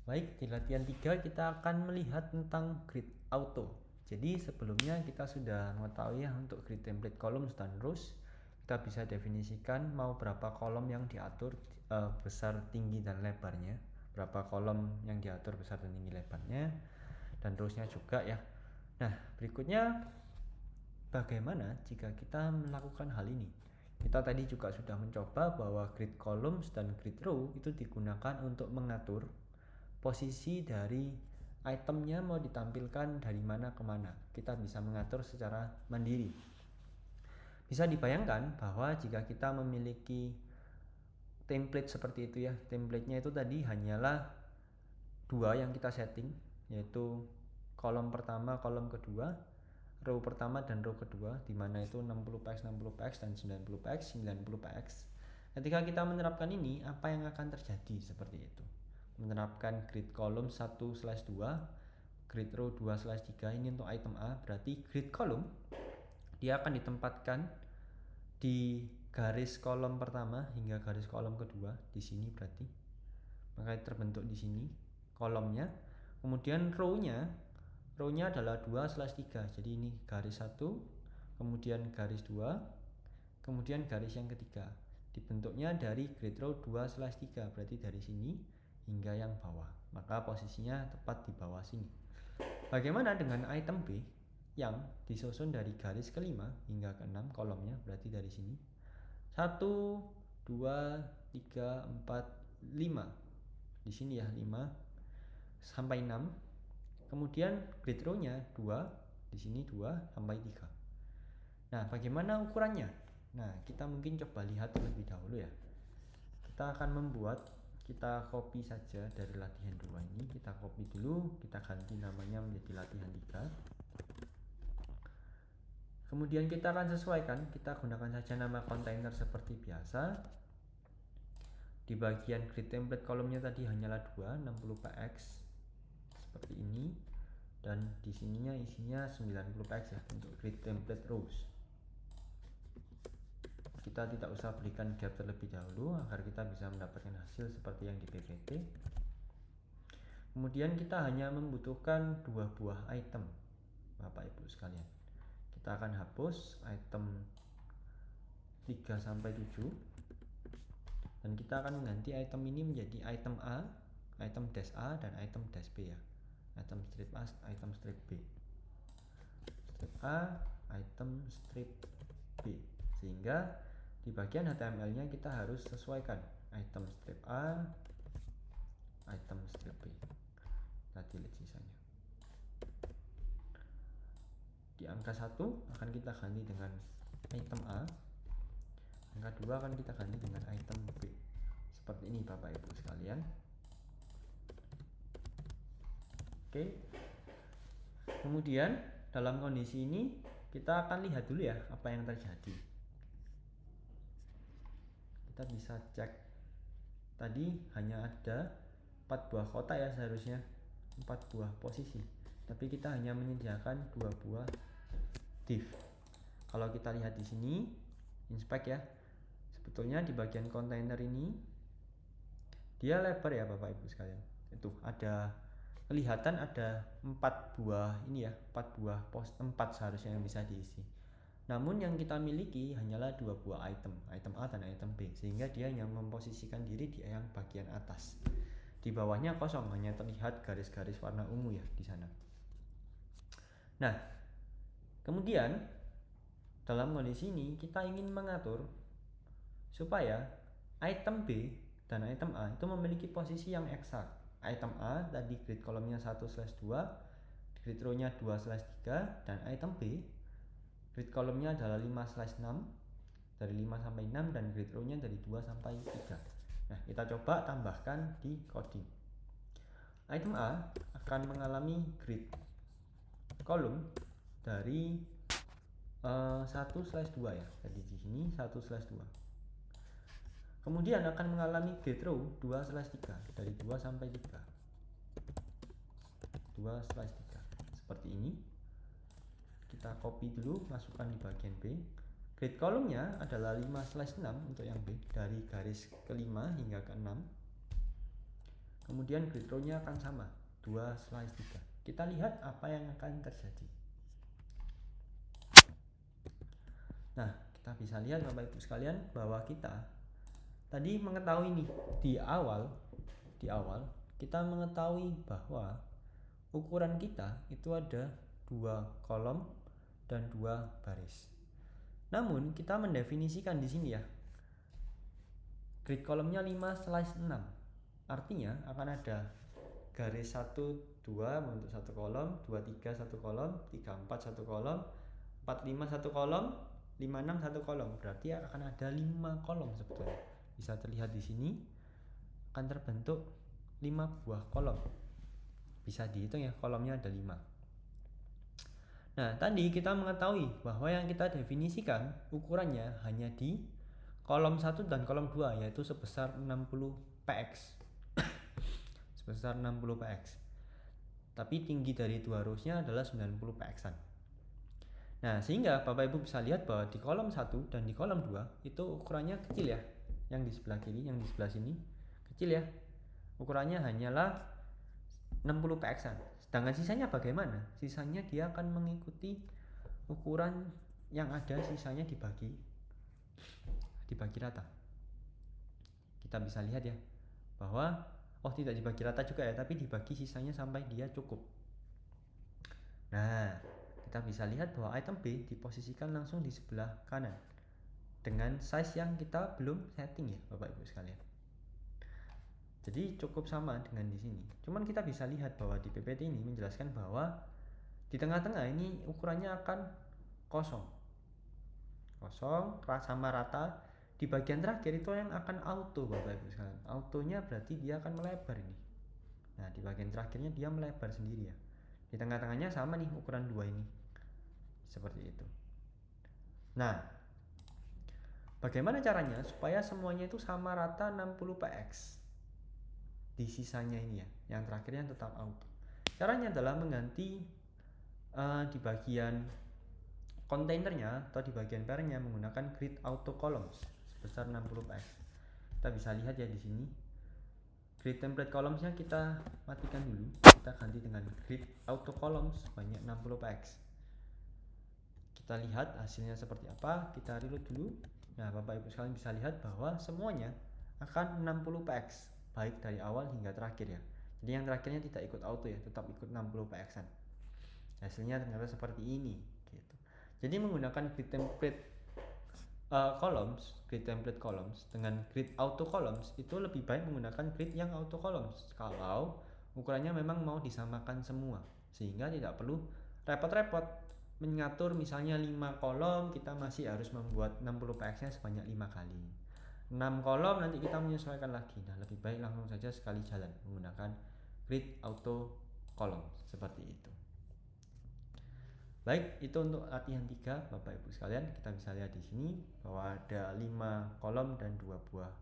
Baik, di latihan 3 kita akan melihat tentang grid auto. Jadi sebelumnya kita sudah mengetahui ya untuk grid template columns dan rows. Kita bisa definisikan mau berapa kolom yang diatur besar, tinggi, dan lebarnya. Berapa kolom yang diatur besar dan tinggi lebarnya. Dan rowsnya juga ya. Nah, berikutnya bagaimana jika kita melakukan hal ini? Kita tadi juga sudah mencoba bahwa grid columns dan grid row itu digunakan untuk mengatur posisi dari itemnya mau ditampilkan dari mana ke mana. Kita bisa mengatur secara mandiri. Bisa dibayangkan bahwa jika kita memiliki template seperti itu ya, templatenya itu tadi hanyalah dua yang kita setting, yaitu kolom pertama, kolom kedua, row pertama dan row kedua, di mana itu 60px, 60px dan 90px, 90px. Ketika kita menerapkan ini, apa yang akan terjadi seperti itu? Menerapkan grid column 1/2, grid row 2/3 ini untuk item A, berarti grid column dia akan ditempatkan di garis kolom pertama hingga garis kolom kedua di sini, berarti maka terbentuk di sini kolomnya. Kemudian row-nya adalah 2/3, jadi ini garis 1, kemudian garis 2, kemudian garis yang ketiga, dibentuknya dari grid row 2/3, berarti dari sini hingga yang bawah, maka posisinya tepat di bawah sini. Bagaimana dengan item B yang disusun dari garis kelima hingga keenam kolomnya, berarti dari sini 1, 2, 3, 4, 5, di sini ya 5 sampai 6. Kemudian grid row-nya 2, di sini 2 sampai 3. Nah, bagaimana ukurannya? Nah, kita mungkin coba lihat terlebih dahulu ya. Kita akan kita copy saja dari latihan 2 ini. Kita copy dulu, kita ganti namanya menjadi latihan 3. Kemudian kita akan sesuaikan, kita gunakan saja nama kontainer seperti biasa. Di bagian grid template kolomnya tadi hanyalah 2, 60px seperti ini, dan di sininya isinya 90px ya untuk grid template rows. Kita tidak usah berikan gap terlebih dahulu agar kita bisa mendapatkan hasil seperti yang di PPT. Kemudian kita hanya membutuhkan 2 buah item, Bapak Ibu sekalian. Kita akan hapus item 3 sampai 7 dan kita akan mengganti item ini menjadi item A, item dash A, dan item dash B ya. Item strip A, item strip B. Strip A, item strip B. Sehingga di bagian HTML-nya kita harus sesuaikan item strip A, item strip B. Kita delete sisanya. Di angka 1 akan kita ganti dengan item A, angka 2 akan kita ganti dengan item B. Seperti ini Bapak Ibu sekalian. Oke. Kemudian dalam kondisi ini kita akan lihat dulu ya apa yang terjadi. Kita bisa cek, tadi hanya ada 4 buah kotak ya, seharusnya 4 buah posisi, tapi kita hanya menyediakan 2 buah div. Kalau kita lihat di sini, inspect ya, sebetulnya di bagian kontainer ini dia lebar ya Bapak Ibu sekalian. Itu ada kelihatan ada 4 buah ini ya, 4 buah pos tempat seharusnya yang bisa diisi. Namun yang kita miliki hanyalah 2 buah item A dan item B, sehingga dia hanya memposisikan diri di yang bagian atas. Di bawahnya kosong, hanya terlihat garis-garis warna ungu ya di sana. Nah, kemudian dalam kondisi ini kita ingin mengatur supaya item B dan item A itu memiliki posisi yang eksak. Item A tadi grid kolomnya 1/2, grid row-nya 2/3, dan item B grid kolomnya adalah 5/6, dari 5 sampai 6, dan grid row-nya dari 2 sampai 3. Nah, kita coba tambahkan di coding. Item A akan mengalami grid kolom dari 1/2 ya. Jadi di sini 1/2. Kemudian akan mengalami grid row 2/3, dari 2 sampai 3. 2/3 seperti ini. Kita copy dulu, masukkan di bagian B. Grid kolomnya adalah 5/6 untuk yang B, dari garis kelima hingga ke-6. kemudian grid row-nya akan sama 2/3. Kita lihat apa yang akan terjadi. Nah, kita bisa lihat Bapak Ibu sekalian bahwa kita tadi mengetahui nih di awal kita mengetahui bahwa ukuran kita itu ada 2 kolom dan 2 baris. Namun kita mendefinisikan di sini ya, grid kolomnya 5/6. Artinya akan ada garis 1, 2 membentuk satu kolom, 2, 3 satu kolom, 3, 4 satu kolom, 4, 5 satu kolom, 5, 6 satu kolom. Berarti akan ada 5 kolom sebetulnya. Bisa terlihat di sini akan terbentuk 5 buah kolom. Bisa dihitung ya, kolomnya ada 5. Nah, tadi kita mengetahui bahwa yang kita definisikan ukurannya hanya di kolom 1 dan kolom 2, yaitu sebesar 60 px. Sebesar 60 px. Tapi tinggi dari dua rows-nya adalah 90 px-an. Nah, sehingga Bapak Ibu bisa lihat bahwa di kolom 1 dan di kolom 2 itu ukurannya kecil ya. Yang di sebelah kiri, yang di sebelah sini kecil ya. Ukurannya hanyalah 60 px-an. Sedangkan sisanya bagaimana? Sisanya dia akan mengikuti ukuran yang ada, sisanya dibagi rata. Kita bisa lihat ya bahwa tidak dibagi rata juga ya, tapi dibagi sisanya sampai dia cukup. Nah, kita bisa lihat bahwa item B diposisikan langsung di sebelah kanan dengan size yang kita belum setting ya Bapak Ibu sekalian. Jadi cukup sama dengan di sini. Cuman kita bisa lihat bahwa di PPT ini menjelaskan bahwa di tengah-tengah ini ukurannya akan kosong sama rata. Di bagian terakhir itu yang akan auto Bapak Ibu sekalian. Autonya berarti dia akan melebar ini. Nah, di bagian terakhirnya dia melebar sendiri ya. Di tengah-tengahnya sama nih ukuran 2 ini. Seperti itu. Nah, bagaimana caranya supaya semuanya itu sama rata 60 px? Di sisanya ini ya, yang terakhirnya tetap auto. Caranya adalah mengganti di bagian kontainernya atau di bagian parentnya menggunakan grid auto columns sebesar 60 px. Kita bisa lihat ya di sini. Grid template columns-nya kita matikan dulu. Kita ganti dengan grid auto columns sebanyak 60 px. Kita lihat hasilnya seperti apa. Kita reload dulu. Nah, Bapak Ibu sekalian bisa lihat bahwa semuanya akan 60 px. Baik dari awal hingga terakhir ya. Jadi yang terakhirnya tidak ikut auto ya, tetap ikut 60 px-an. Hasilnya ternyata seperti ini gitu. Jadi menggunakan grid template grid template columns dengan grid auto columns itu lebih baik menggunakan grid yang auto columns kalau ukurannya memang mau disamakan semua, sehingga tidak perlu repot-repot mengatur misalnya 5 kolom kita masih harus membuat 60 px-nya sebanyak 5 kali. 6 kolom nanti kita menyesuaikan lagi. Nah, lebih baik langsung saja sekali jalan menggunakan grid auto column seperti itu. Baik, itu untuk latihan 3 Bapak Ibu sekalian. Kita bisa lihat di sini bahwa ada 5 kolom dan 2 buah